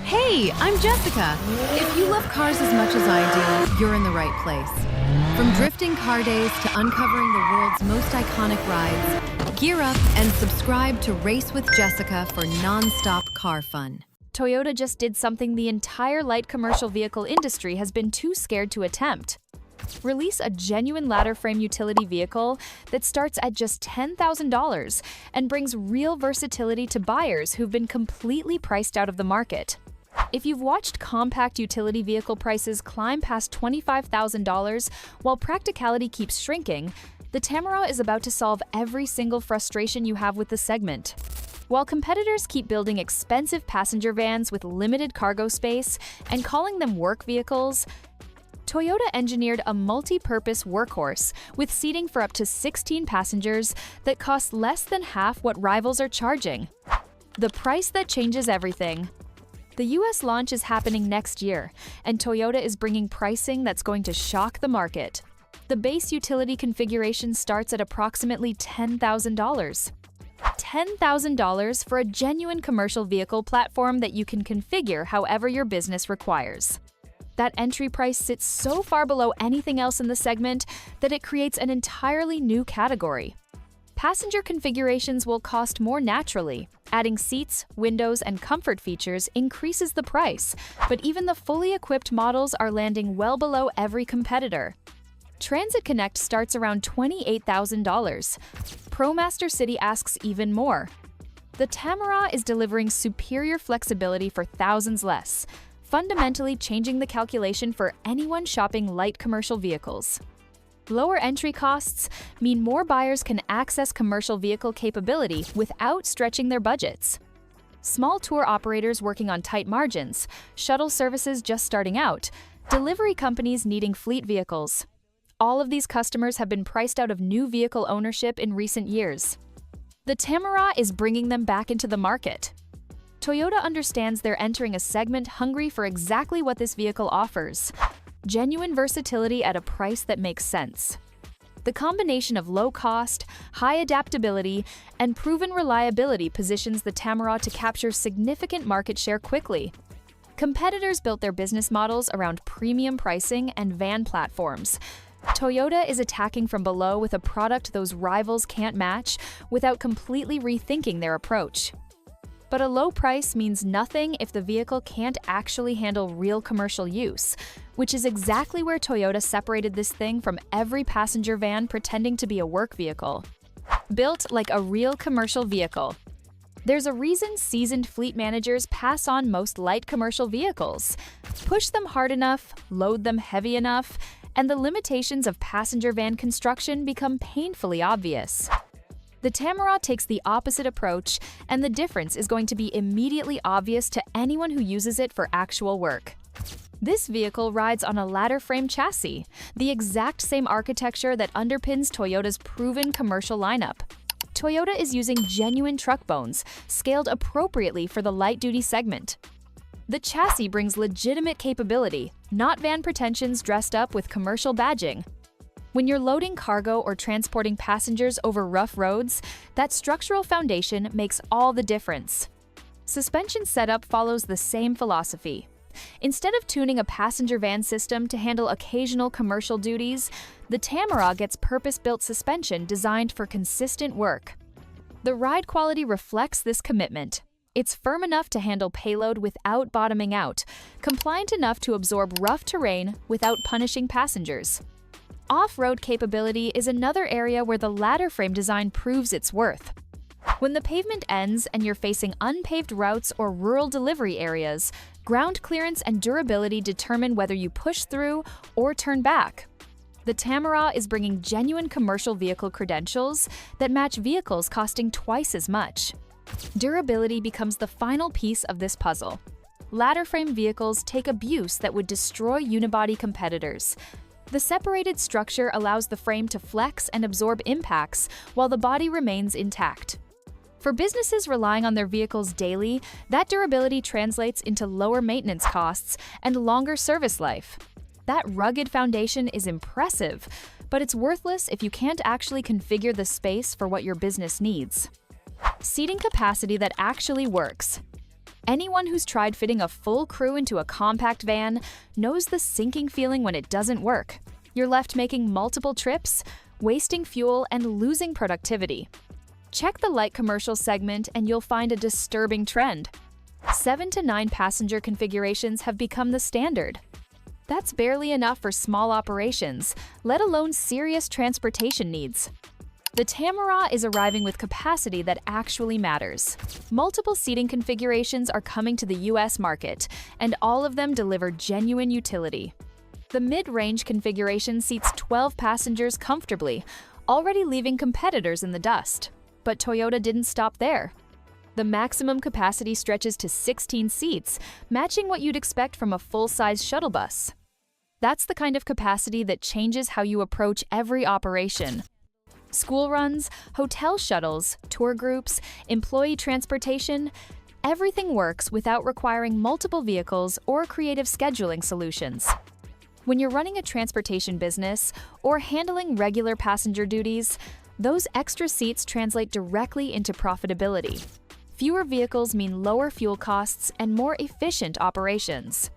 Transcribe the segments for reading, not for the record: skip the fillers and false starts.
Hey, I'm Jessica. If you love cars as much as I do, you're in the right place. From drifting car days to uncovering the world's most iconic rides, gear up and subscribe to Race with Jessica for non-stop car fun. Toyota just did something the entire light commercial vehicle industry has been too scared to attempt. Release a genuine ladder frame utility vehicle that starts at just $10,000 and brings real versatility to buyers who've been completely priced out of the market. If you've watched compact utility vehicle prices climb past $25,000 while practicality keeps shrinking, the Tamaraw is about to solve every single frustration you have with the segment. While competitors keep building expensive passenger vans with limited cargo space and calling them work vehicles, Toyota engineered a multi-purpose workhorse with seating for up to 16 passengers that costs less than half what rivals are charging. The price that changes everything. The US launch is happening next year, and Toyota is bringing pricing that's going to shock the market. The base utility configuration starts at approximately $10,000. $10,000 for a genuine commercial vehicle platform that you can configure however your business requires. That entry price sits so far below anything else in the segment that it creates an entirely new category. Passenger configurations will cost more naturally. Adding seats, windows, and comfort features increases the price, but even the fully equipped models are landing well below every competitor. Transit Connect starts around $28,000. ProMaster City asks even more. The Tamaraw is delivering superior flexibility for thousands less, fundamentally changing the calculation for anyone shopping light commercial vehicles. Lower entry costs mean more buyers can access commercial vehicle capability without stretching their budgets. Small tour operators working on tight margins, shuttle services just starting out, delivery companies needing fleet vehicles. All of these customers have been priced out of new vehicle ownership in recent years. The Tamaraw is bringing them back into the market. Toyota understands they're entering a segment hungry for exactly what this vehicle offers: genuine versatility at a price that makes sense. The combination of low cost, high adaptability, and proven reliability positions the Tamaraw to capture significant market share quickly. Competitors built their business models around premium pricing and van platforms. Toyota is attacking from below with a product those rivals can't match without completely rethinking their approach. But a low price means nothing if the vehicle can't actually handle real commercial use, which is exactly where Toyota separated this thing from every passenger van pretending to be a work vehicle. Built like a real commercial vehicle. There's a reason seasoned fleet managers pass on most light commercial vehicles. Push them hard enough, load them heavy enough, and the limitations of passenger van construction become painfully obvious. The Tamaraw takes the opposite approach, and the difference is going to be immediately obvious to anyone who uses it for actual work. This vehicle rides on a ladder frame chassis, the exact same architecture that underpins Toyota's proven commercial lineup. Toyota is using genuine truck bones, scaled appropriately for the light-duty segment. The chassis brings legitimate capability, not van pretensions dressed up with commercial badging. When you're loading cargo or transporting passengers over rough roads, that structural foundation makes all the difference. Suspension setup follows the same philosophy. Instead of tuning a passenger van system to handle occasional commercial duties, the Tamaraw gets purpose-built suspension designed for consistent work. The ride quality reflects this commitment. It's firm enough to handle payload without bottoming out, compliant enough to absorb rough terrain without punishing passengers. Off-road capability is another area where the ladder frame design proves its worth. When the pavement ends and you're facing unpaved routes or rural delivery areas, ground clearance and durability determine whether you push through or turn back. The Tamaraw is bringing genuine commercial vehicle credentials that match vehicles costing twice as much. Durability becomes the final piece of this puzzle. Ladder frame vehicles take abuse that would destroy unibody competitors. The separated structure allows the frame to flex and absorb impacts while the body remains intact. For businesses relying on their vehicles daily, that durability translates into lower maintenance costs and longer service life. That rugged foundation is impressive, but it's worthless if you can't actually configure the space for what your business needs. Seating capacity that actually works. Anyone who's tried fitting a full crew into a compact van knows the sinking feeling when it doesn't work. You're left making multiple trips, wasting fuel, and losing productivity. Check the light commercial segment and you'll find a disturbing trend. 7 to 9 passenger configurations have become the standard. That's barely enough for small operations, let alone serious transportation needs. The Tamaraw is arriving with capacity that actually matters. Multiple seating configurations are coming to the US market, and all of them deliver genuine utility. The mid-range configuration seats 12 passengers comfortably, already leaving competitors in the dust. But Toyota didn't stop there. The maximum capacity stretches to 16 seats, matching what you'd expect from a full-size shuttle bus. That's the kind of capacity that changes how you approach every operation. School runs, hotel shuttles, tour groups, employee transportation, everything works without requiring multiple vehicles or creative scheduling solutions. When you're running a transportation business or handling regular passenger duties, those extra seats translate directly into profitability. Fewer vehicles mean lower fuel costs and more efficient operations.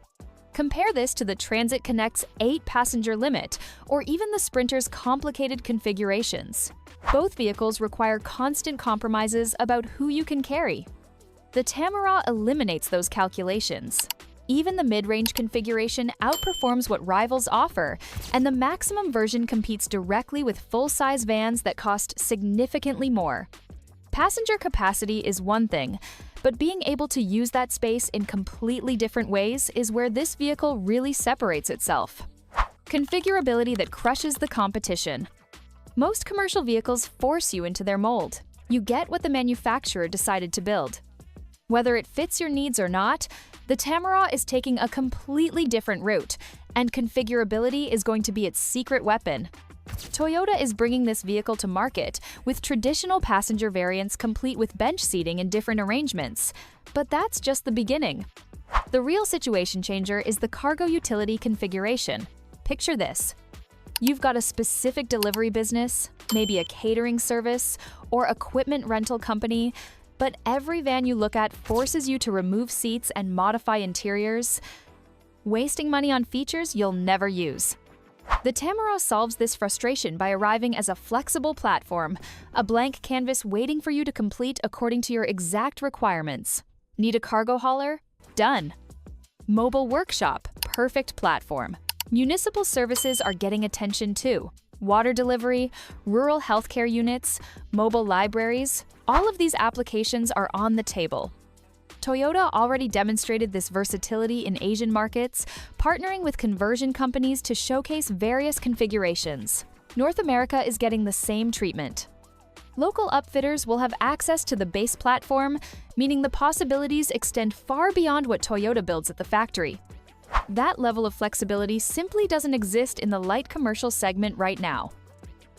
Compare this to the Transit Connect's 8-passenger limit, or even the Sprinter's complicated configurations. Both vehicles require constant compromises about who you can carry. The Tamaraw eliminates those calculations. Even the mid-range configuration outperforms what rivals offer, and the maximum version competes directly with full-size vans that cost significantly more. Passenger capacity is one thing, but being able to use that space in completely different ways is where this vehicle really separates itself. Configurability that crushes the competition. Most commercial vehicles force you into their mold. You get what the manufacturer decided to build. Whether it fits your needs or not, the Tamaraw is taking a completely different route, and configurability is going to be its secret weapon. Toyota is bringing this vehicle to market with traditional passenger variants complete with bench seating in different arrangements. But that's just the beginning. The real situation changer is the cargo utility configuration. Picture this. You've got a specific delivery business, maybe a catering service, or equipment rental company, but every van you look at forces you to remove seats and modify interiors, wasting money on features you'll never use. The Tamaraw solves this frustration by arriving as a flexible platform, a blank canvas waiting for you to complete according to your exact requirements. Need a cargo hauler? Done. Mobile workshop? Perfect platform. Municipal services are getting attention too. Water delivery, rural healthcare units, mobile libraries, all of these applications are on the table. Toyota already demonstrated this versatility in Asian markets, partnering with conversion companies to showcase various configurations. North America is getting the same treatment. Local upfitters will have access to the base platform, meaning the possibilities extend far beyond what Toyota builds at the factory. That level of flexibility simply doesn't exist in the light commercial segment right now.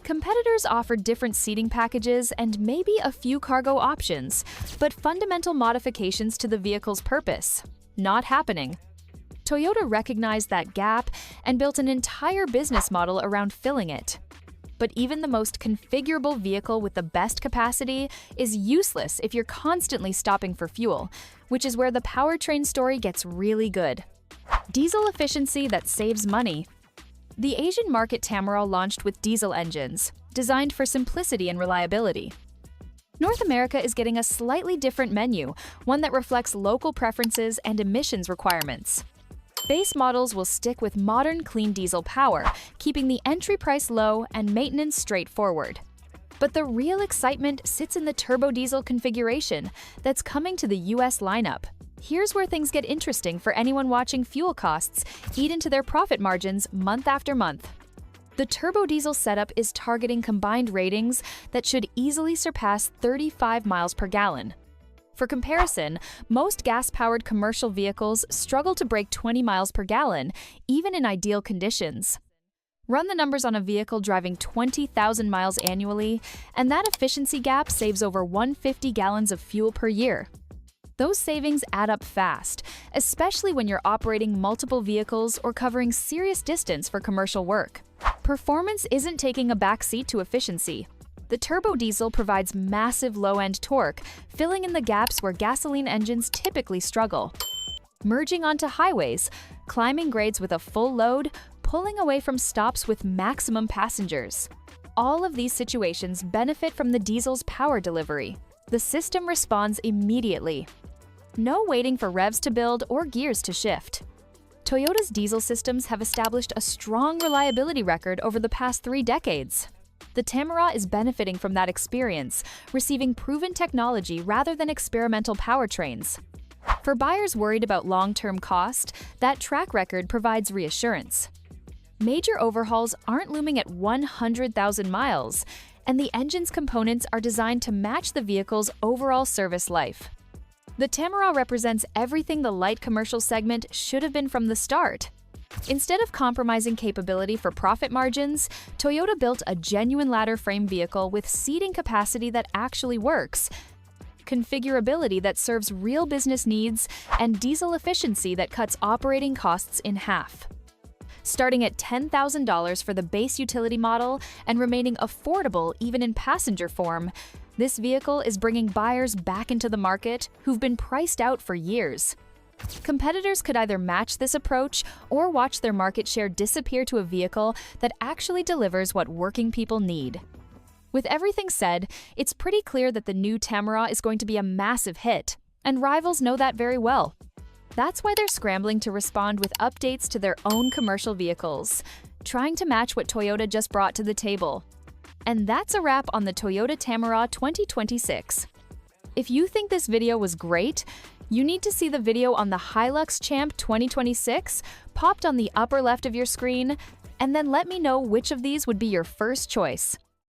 Competitors offer different seating packages and maybe a few cargo options, but fundamental modifications to the vehicle's purpose. Not happening. Toyota recognized that gap and built an entire business model around filling it. But even the most configurable vehicle with the best capacity is useless if you're constantly stopping for fuel, which is where the powertrain story gets really good. Diesel efficiency that saves money. The Asian market Tamaraw launched with diesel engines, designed for simplicity and reliability. North America is getting a slightly different menu, one that reflects local preferences and emissions requirements. Base models will stick with modern clean diesel power, keeping the entry price low and maintenance straightforward. But the real excitement sits in the turbo diesel configuration that's coming to the US lineup. Here's where things get interesting for anyone watching fuel costs eat into their profit margins month after month. The turbo diesel setup is targeting combined ratings that should easily surpass 35 miles per gallon. For comparison, most gas-powered commercial vehicles struggle to break 20 miles per gallon, even in ideal conditions. Run the numbers on a vehicle driving 20,000 miles annually, and that efficiency gap saves over 150 gallons of fuel per year. Those savings add up fast, especially when you're operating multiple vehicles or covering serious distance for commercial work. Performance isn't taking a back seat to efficiency. The turbo diesel provides massive low-end torque, filling in the gaps where gasoline engines typically struggle. Merging onto highways, climbing grades with a full load, pulling away from stops with maximum passengers. All of these situations benefit from the diesel's power delivery. The system responds immediately. No waiting for revs to build or gears to shift. Toyota's diesel systems have established a strong reliability record over the past 3 decades. The Tamaraw is benefiting from that experience, receiving proven technology rather than experimental powertrains. For buyers worried about long-term cost, that track record provides reassurance. Major overhauls aren't looming at 100,000 miles, and the engine's components are designed to match the vehicle's overall service life. The Tamaraw represents everything the light commercial segment should have been from the start. Instead of compromising capability for profit margins, Toyota built a genuine ladder frame vehicle with seating capacity that actually works, configurability that serves real business needs, and diesel efficiency that cuts operating costs in half. Starting at $10,000 for the base utility model and remaining affordable even in passenger form, this vehicle is bringing buyers back into the market who've been priced out for years. Competitors could either match this approach or watch their market share disappear to a vehicle that actually delivers what working people need. With everything said, it's pretty clear that the new Tamaraw is going to be a massive hit, and rivals know that very well. That's why they're scrambling to respond with updates to their own commercial vehicles, trying to match what Toyota just brought to the table. And that's a wrap on the Toyota Tamaraw 2026. If you think this video was great, you need to see the video on the Hilux Champ 2026 popped on the upper left of your screen, and then let me know which of these would be your first choice.